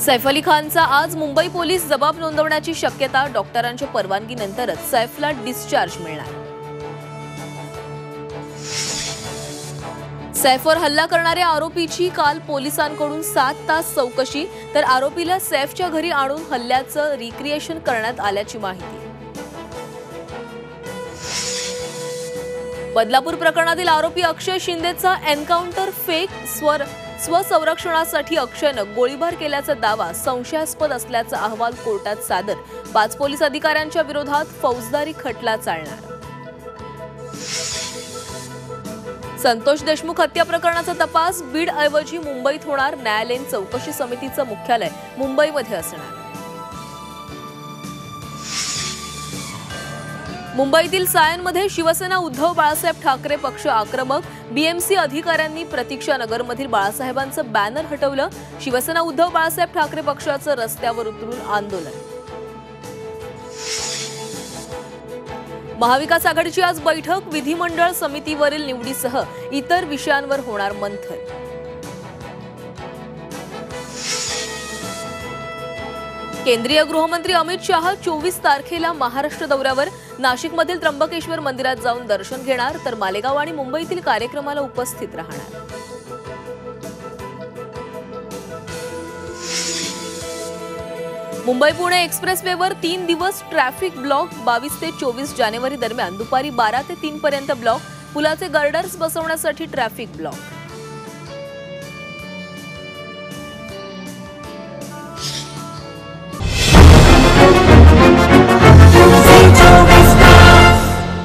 सैफ अली खानचा आज मुंबई पोलीस जबाब नोंदवण्याची शक्यता। डॉक्टरांच्या परवानगीनंतरच सैफला डिस्चार्ज मिळणार। सैफवर हल्ला करणाऱ्या आरोपीची काल पोलिसांकडून 7 तास चौकशी, तर आरोपीला सैफच्या घरी आणून हल्ल्याचं रिक्रिएशन करण्यात आल्याची माहिती। बदलापूर प्रकरणातील आरोपी अक्षय शिंदेचा एन्काउंटर फेक स्वसंरक्षणासाठी अक्षयनं गोळीबार केल्याचा दावा संशयास्पद असल्याचा अहवाल कोर्टात सादर। 5 पोलीस अधिकाऱ्यांच्या विरोधात फौजदारी खटला चालणार। संतोष देशमुख हत्या प्रकरणाचा तपास बीडऐवजी मुंबईत होणार। न्यायालयीन चौकशी समितीचं मुख्यालय मुंबईमध्ये असणार। मुंबईतील सायनमध्ये शिवसेना उद्धव बाळासाहेब ठाकरे पक्ष आक्रमक। बीएमसी अधिकाऱ्यांनी प्रतीक्षा नगरमधील बाळासाहेबांचं बॅनर हटवलं। शिवसेना उद्धव बाळासाहेब ठाकरे पक्षाचं रस्त्यावर उतरून आंदोलन। महाविकास आघाडीची आज बैठक। विधिमंडळ समितीवरील निवडीसह इतर विषयांवर होणार मंथन। केंद्रीय गृहमंत्री अमित शाह 24 तारखेला महाराष्ट्र दौऱ्यावर। नाशिकमधील त्र्यंबकेश्वर मंदिरात जाऊन दर्शन घेणार, तर मालेगाव आणि मुंबईतील कार्यक्रमाला उपस्थित राहणार। मुंबई पुणे एक्सप्रेसवेवर 3 दिवस ट्रॅफिक ब्लॉक। 22 ते 24 जानेवारी दरम्यान दुपारी 12 ते 3 पर्यंत ब्लॉक। पुलाचे गर्डर्स बसवण्यासाठी ट्रॅफिक ब्लॉक।